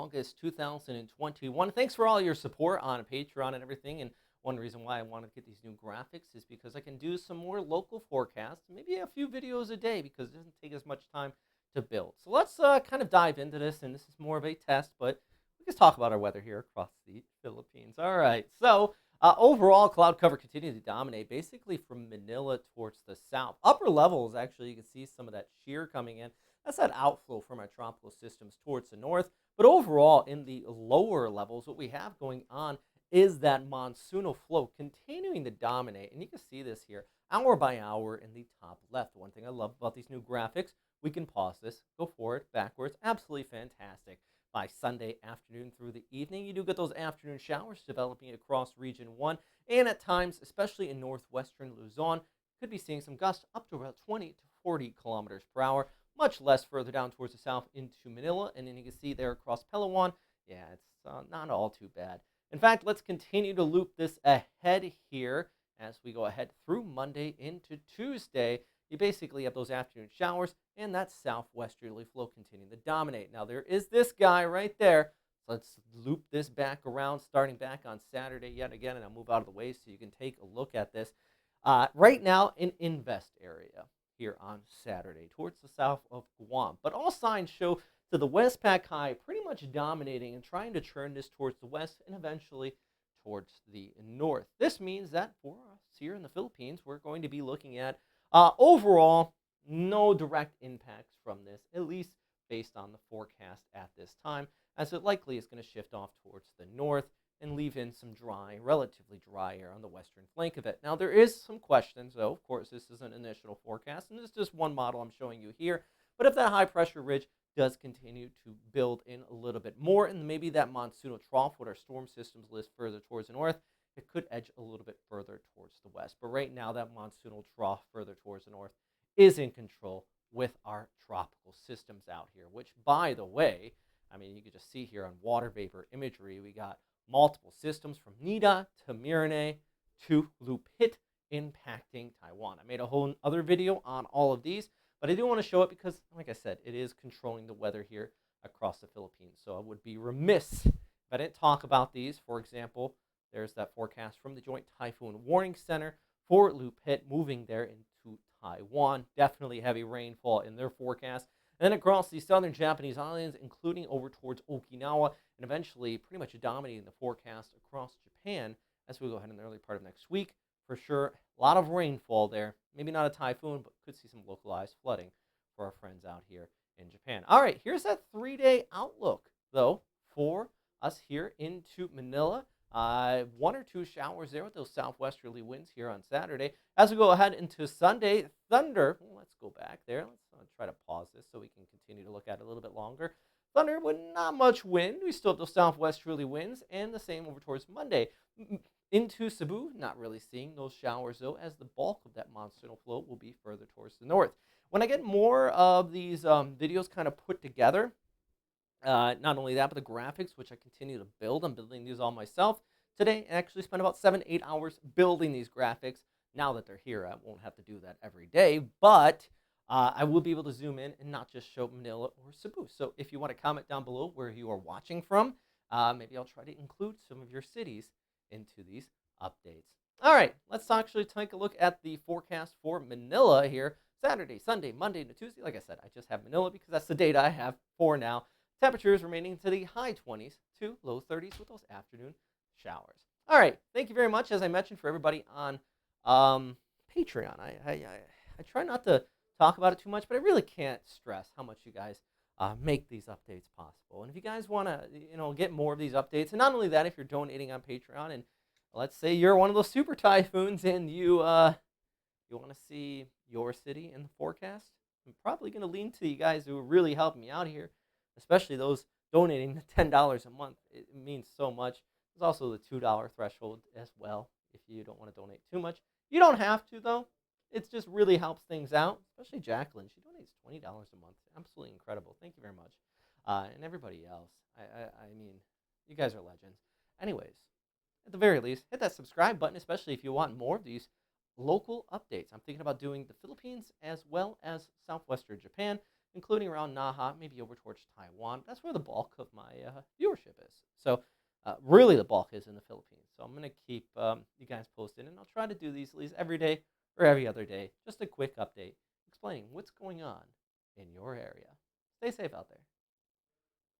August 2021. Thanks for all your support on Patreon and everything. And one reason why I wanted to get these new graphics is because I can do some more local forecasts, maybe a few videos a day because it doesn't take as much time to build. So let's kind of dive into this, and this is more of a test, but we can talk about our weather here across the Philippines. All right, so overall cloud cover continues to dominate, basically from Manila towards the south. Upper levels, actually, you can see some of that shear coming in. That's that outflow from our tropical systems towards the north. But overall, in the lower levels, what we have going on is that monsoonal flow continuing to dominate. And you can see this here hour by hour in the top left. One thing I love about these new graphics, we can pause this, go forward, backwards. Absolutely fantastic. By Sunday afternoon through the evening, you do get those afternoon showers developing across Region 1. And at times, especially in northwestern Luzon, could be seeing some gusts up to about 20 to 40 kilometers per hour. Much less further down towards the south into Manila. And then you can see there across Palawan, yeah, it's not all too bad. In fact, let's continue to loop this ahead here as we go ahead through Monday into Tuesday. You basically have those afternoon showers and that southwesterly flow continuing to dominate. Now, there is this guy right there. Let's loop this back around, starting back on Saturday yet again, and I'll move out of the way so you can take a look at this. Right now, in Invest area here on Saturday towards the south of Guam. But all signs show to the Westpac high pretty much dominating and trying to turn this towards the west and eventually towards the north. This means that for us here in the Philippines, we're going to be looking at overall no direct impacts from this, at least based on the forecast at this time, as it likely is going to shift off towards the north and leave in some dry, relatively dry air on the western flank of it. Now, there is some questions, though. Of course, this is an initial forecast, and this is just one model I'm showing you here. But if that high-pressure ridge does continue to build in a little bit more, and maybe that monsoonal trough with our storm systems list further towards the north, it could edge a little bit further towards the west. But right now, that monsoonal trough further towards the north is in control with our tropical systems out here, which, by the way, I mean, you can just see here on water vapor imagery, we got multiple systems from Nida to Mirinae to Lupit impacting Taiwan. I made a whole other video on all of these, but I do want to show it because, like I said, it is controlling the weather here across the Philippines. So I would be remiss if I didn't talk about these. For example, there's that forecast from the Joint Typhoon Warning Center for Lupit moving there into Taiwan. Definitely heavy rainfall in their forecast. And then across the southern Japanese islands, including over towards Okinawa, and eventually pretty much dominating the forecast across Japan as we go ahead in the early part of next week. For sure, a lot of rainfall there. Maybe not a typhoon, but could see some localized flooding for our friends out here in Japan. All right, here's that 3-day outlook, though, for us here into Manila. 1 or 2 showers there with those southwesterly winds here on Saturday. As we go ahead into Sunday, thunder. Well, let's go back there. Let's try to pause this so we can continue to look at it a little bit longer. Thunder with not much wind. We still have those southwesterly winds, and the same over towards Monday. Into Cebu, not really seeing those showers, though, as the bulk of that monsoonal flow will be further towards the north. When I get more of these videos kind of put together, not only that, but the graphics, which I continue to build. I'm building these all myself. Today, I actually spent about 7-8 hours building these graphics. Now that they're here, I won't have to do that every day, but I will be able to zoom in and not just show Manila or Cebu. So if you want to comment down below where you are watching from, maybe I'll try to include some of your cities into these updates. All right, let's actually take a look at the forecast for Manila here. Saturday, Sunday, Monday, and Tuesday. Like I said, I just have Manila because that's the data I have for now. Temperatures remaining to the high 20s to low 30s with those afternoon showers. All right, thank you very much. As I mentioned, for everybody on Patreon, I try not to talk about it too much, but I really can't stress how much you guys make these updates possible. And if you guys want to, get more of these updates, and not only that, if you're donating on Patreon, and let's say you're one of those super typhoons and you want to see your city in the forecast, I'm probably going to lean to you guys who really help me out here, especially those donating the $10 a month. It means so much. There's also the $2 threshold as well if you don't want to donate too much. You don't have to, though. It just really helps things out, especially Jacqueline. She donates $20 a month. Absolutely incredible. Thank you very much. And everybody else. I mean, you guys are legends. Anyways, at the very least, hit that subscribe button, especially if you want more of these local updates. I'm thinking about doing the Philippines as well as southwestern Japan, including around Naha, maybe over towards Taiwan. That's where the bulk of my really the bulk is in the Philippines. So I'm going to keep you guys posted, and I'll try to do these at least every day or every other day. Just a quick update explaining what's going on in your area. Stay safe out there.